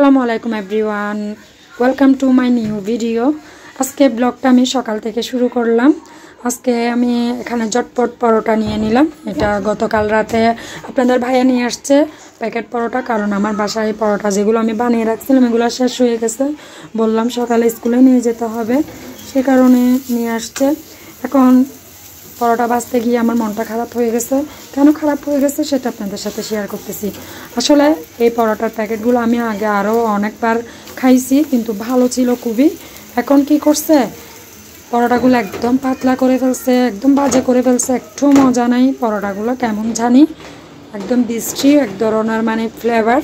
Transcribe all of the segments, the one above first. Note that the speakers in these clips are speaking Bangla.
আসসালামু আলাইকুম everyone, welcome to my new video. আজকে ব্লগটা আমি সকাল থেকে শুরু করলাম। আজকে আমি এখানে ঝটপট পরোটা নিয়ে নিলাম। এটা গতকাল রাতে আপনাদের ভাইয়া নিয়ে আসছে প্যাকেট পরোটা, কারণ আমার বাসায় পরোটা যেগুলো আমি বানিয়ে রাখছিলাম এগুলো শেষ হয়ে গেছে। বললাম সকালে স্কুলে নিয়ে যেতে হবে, সে কারণে নিয়ে আসছে। এখন পরোটা ভাজতে গিয়ে আমার মনটা খারাপ হয়ে গেছে। কেন খারাপ হয়ে গেছে সেটা আপনাদের সাথে শেয়ার করতেছি। আসলে এই পরোটার প্যাকেটগুলো আমি আগে আরও অনেকবার খাইছি, কিন্তু ভালো ছিল খুবই। এখন কি করছে, পরোটাগুলো একদম পাতলা করে ফেলছে, একদম বাজে করে ফেলছে, একটু মজা নাই। পরোটাগুলো কেমন জানি একদম বিশ্রী এক ধরনের ফ্লেভার,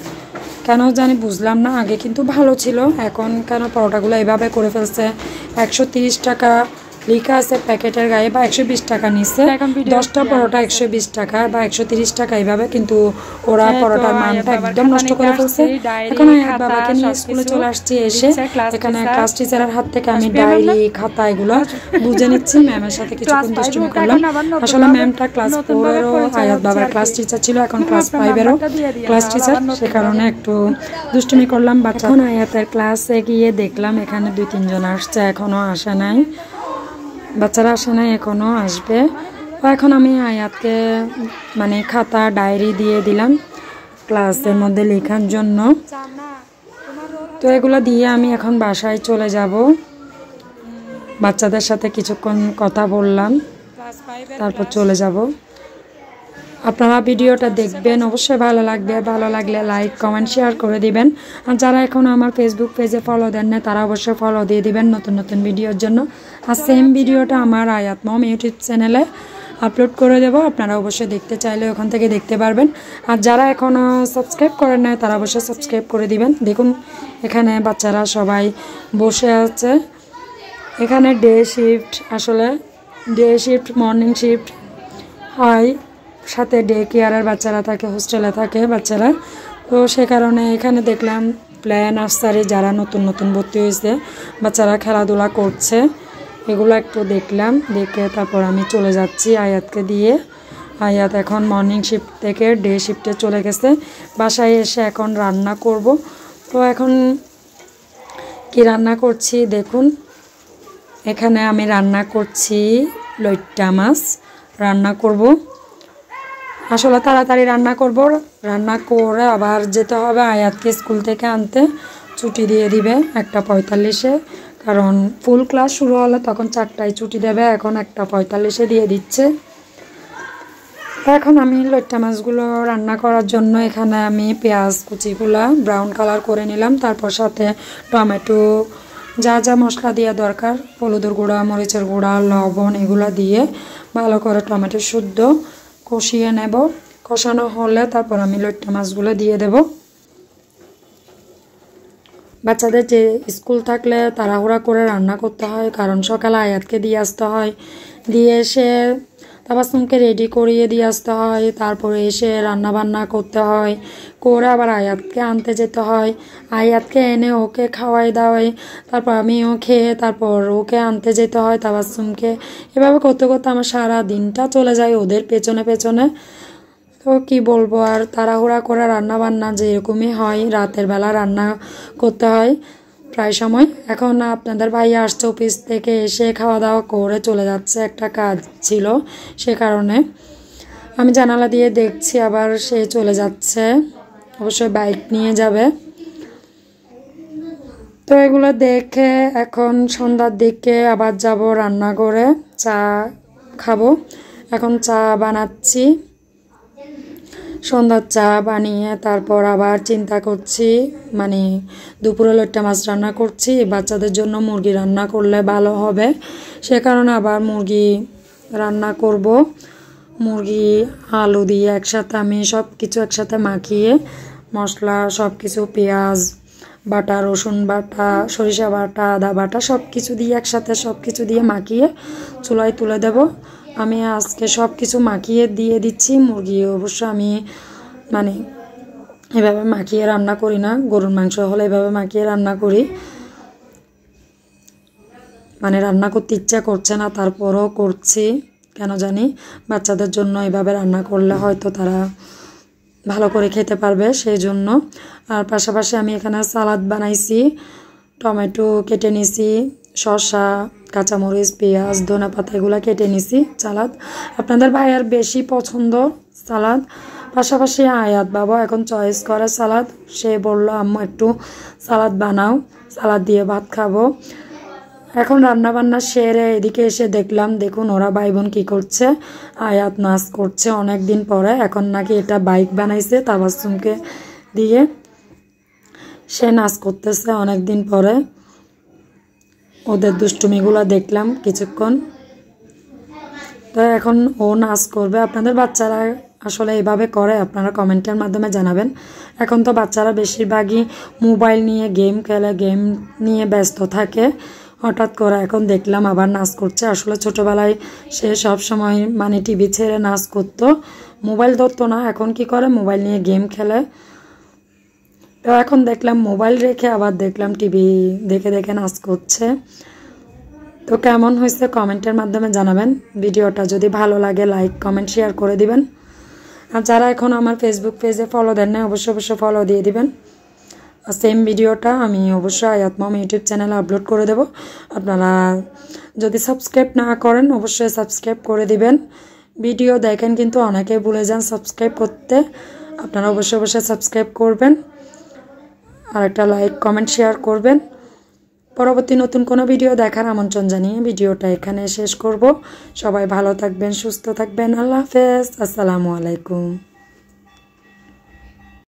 কেন জানি বুঝলাম না। আগে কিন্তু ভালো ছিল, এখন কেন পরোটাগুলো এভাবে করে ফেলছে। 130 টাকা লেখা আছে প্যাকেটের গায়ে, বা 120 টাকা নিচ্ছে। 10টা পরোটা 120 টাকা বা 130 টাকা এইভাবে, কিন্তু ওরা পরোটার মানটা একদম নষ্ট করে ফেলছে। এখন বাবাকে নিয়ে স্কুলে চলে আসছি, এসে এখানে ক্লাস টিচারের হাত থেকে আমি ডায়েরি খাতা এগুলো বুঝে নিচ্ছি। ম্যামের সাথে কিছুক্ষণ দুষ্টুমি করলাম। আসলে ম্যামটা ক্লাস 4-এরও আয়াত বাবার ক্লাস টিচার ছিল, এখন ক্লাস 5-এরও ক্লাস টিচার, সে কারণে একটু দুষ্টুমি করলাম। বাচ্চা এখন আয়াতের ক্লাসে গিয়ে দেখলাম এখানে 2-3 জন আসছে, এখনও আসে নাই, বাচ্চারা আসে নাই, এখনও আসবে। এখন আমি আয়াতকে খাতা ডায়েরি দিয়ে দিলাম ক্লাসের মধ্যে লেখার জন্য। তো এগুলো দিয়ে আমি এখন বাসায় চলে যাব। বাচ্চাদের সাথে কিছুক্ষণ কথা বললাম, তারপর চলে যাব। আপনারা ভিডিওটা দেখবেন, অবশ্যই ভালো লাগবে। ভালো লাগলে লাইক কমেন্ট শেয়ার করে দিবেন। আর যারা এখনও আমার ফেসবুক পেজে ফলো দেন না তারা অবশ্যই ফলো দিয়ে দিবেন নতুন নতুন ভিডিওর জন্য। আর সেম ভিডিওটা আমার আয়াত মম ইউটিউব চ্যানেলে আপলোড করে দেব, আপনারা অবশ্যই দেখতে চাইলে ওখান থেকে দেখতে পারবেন। আর যারা এখনও সাবস্ক্রাইব করেন না তারা অবশ্যই সাবস্ক্রাইব করে দিবেন। দেখুন এখানে বাচ্চারা সবাই বসে আছে। এখানে ডে শিফট, আসলে ডে শিফট মর্নিং শিফট হয়, সাথে ডে কেয়ারের বাচ্চারা থাকে, হোস্টেলে থাকে বাচ্চারা। তো সে কারণে এখানে দেখলাম প্লে নার্সারি যারা নতুন নতুন ভর্তি হয়েছে বাচ্চারা খেলাধুলা করছে, এগুলো একটু দেখলাম। দেখে তারপর আমি চলে যাচ্ছি আয়াতকে দিয়ে। আয়াত এখন মর্নিং শিফট থেকে ডে শিফটে চলে গেছে। বাসায় এসে এখন রান্না করব। তো এখন কি রান্না করছি দেখুন। এখানে আমি রান্না করছি লইট্টা মাছ রান্না করব। আসলে তাড়াতাড়ি রান্না করব, রান্না করে আবার যেতে হবে আয়াতকে স্কুল থেকে আনতে। ছুটি দিয়ে দিবে 1:45-এ, কারণ ফুল ক্লাস শুরু হলে তখন 4টায় ছুটি দেবে। এখন 1:45-এ দিয়ে দিচ্ছে। এখন আমি লইট্টা মাছগুলো রান্না করার জন্য এখানে আমি পেঁয়াজ কুচিগুলা ব্রাউন কালার করে নিলাম, তারপর সাথে টমেটো, যা যা মশলা দেওয়া দরকার, হলুদের গুঁড়া, মরিচের গুঁড়া, লবণ, এগুলো দিয়ে ভালো করে টমেটো শুদ্ধ কষিয়ে নেব। কষানো হলে তারপর আমি লইট্টা মাছগুলো দিয়ে দেব। বাচ্চাদের যে স্কুল থাকলে তাড়াহুড়া করে রান্না করতে হয়, কারণ সকালে আয়াতকে দিয়ে আসতে হয়, দিয়ে এসে তাবাসসুমকে রেডি করিয়ে দিয়ে আসতে হয়, তারপরে এসে রান্না বান্না করতে হয়, করে আবার আয়াতকে আনতে যেতে হয়, আয়াতকে এনে ওকে খাওয়াই দাওয়াই, তারপর আমিও খেয়ে তারপর ওকে আনতে যেতে হয় তাবাসসুমকে। এভাবে করতে করতে আমার সারা দিনটা চলে যায় ওদের পেছনে পেছনে। তো কি বলবো, আর তাড়াহুড়া করে রান্না বান্না যেরকমই হয়, রাতের বেলা রান্না করতে হয় প্রায় সময়। এখন আপনাদের ভাইয়া আসছে অফিস থেকে, এসে খাওয়া দাওয়া করে চলে যাচ্ছে, একটা কাজ ছিল সে কারণে। আমি জানালা দিয়ে দেখছি আবার সে চলে যাচ্ছে, অবশ্যই বাইক নিয়ে যাবে। তো এগুলো দেখে এখন সন্ধ্যার দিকে আবার যাব রান্নাঘরে, চা খাবো। এখন চা বানাচ্ছি, সন্ধ্যার চা বানিয়ে তারপর আবার চিন্তা করছি, দুপুরে লইট্টা মাছ রান্না করছি, বাচ্চাদের জন্য মুরগি রান্না করলে ভালো হবে, সে কারণে আবার মুরগি রান্না করব। মুরগি আলু দিয়ে একসাথে আমি সব কিছু একসাথে মাখিয়ে, মশলা সব কিছু, পেঁয়াজ বাটা, রসুন বাটা, সরিষা বাটা, আদা বাটা সব কিছু দিয়ে একসাথে সব কিছু দিয়ে মাখিয়ে চুলায় তুলে দেব। আমি আজকে সব কিছু মাখিয়ে দিয়ে দিচ্ছি। মুরগি অবশ্য আমি এভাবে মাখিয়ে রান্না করি না, গরুর মাংস হলে এভাবে মাখিয়ে রান্না করি। রান্না করতে ইচ্ছা করছে না, তারপরও করছি, কেন জানি বাচ্চাদের জন্য এভাবে রান্না করলে হয়তো তারা ভালো করে খেতে পারবে সেই জন্য। আর পাশাপাশি আমি এখানে সালাদ বানাইছি, টমেটো কেটে নিছি, শসা, কাঁচামরিচ, পেঁয়াজ, ধনেপাতা এগুলো কেটে নিছি। সালাদ আপনাদের ভাইয়ার বেশি পছন্দ সালাদ। পাশাপাশি আয়াত বাবা এখন চয়েস করে সালাদ, সে বলল আম্মু একটু সালাদ বানাও, সালাদ দিয়ে ভাত খাবো। এখন রান্না বান্না সেরে এদিকে এসে দেখলাম, দেখুন ওরা ভাই বোন কী করছে। আয়াত নাচ করছে অনেক দিন পরে, এখন নাকি এটা বাইক বানাইছে তাবাসসুমকে দিয়ে, সে নাচ করতেছে অনেক দিন পরে। ওদের দুষ্টুমিগুলো দেখলাম কিছুক্ষণ। তো এখন ও নাচ করবে। আপনাদের বাচ্চারা আসলে এইভাবে করে, আপনারা কমেন্টের মাধ্যমে জানাবেন। এখন তো বাচ্চারা বেশিরভাগই মোবাইল নিয়ে গেম খেলে, গেম নিয়ে ব্যস্ত থাকে। হঠাৎ করে এখন দেখলাম আবার নাচ করছে। আসলে ছোটোবেলায় সে সব সময় মানে টিভি ছেড়ে নাচ করতো, মোবাইল ধরতো না। এখন কি করে, মোবাইল নিয়ে গেম খেলে। তো এখন দেখলাম মোবাইল রেখে আবার দেখলাম টিভি দেখে দেখে নাচ করছে। তো কেমন হয়েছে কমেন্টের মাধ্যমে জানাবেন। ভিডিওটা যদি ভালো লাগে লাইক কমেন্ট শেয়ার করে দিবেন। আর যারা এখন আমার ফেসবুক পেজে ফলো দেন না, অবশ্যই ফলো দিয়ে দিবেন। আর সেম ভিডিওটা আমি অবশ্যই আয়াত মম ইউটিউব চ্যানেলে আপলোড করে দেব। আপনারা যদি সাবস্ক্রাইব না করেন অবশ্যই সাবস্ক্রাইব করে দিবেন। ভিডিও দেখেন কিন্তু অনেকেই ভুলে যান সাবস্ক্রাইব করতে, আপনারা অবশ্যই সাবস্ক্রাইব করবেন। আর একটা লাইক কমেন্ট শেয়ার করবেন। পরবর্তী নতুন কোনো ভিডিও দেখার আমন্ত্রণ জানিয়ে ভিডিওটা এখানে শেষ করব। সবাই ভালো থাকবেন, সুস্থ থাকবেন। আল্লাহ হাফেজ, আসসালামু আলাইকুম।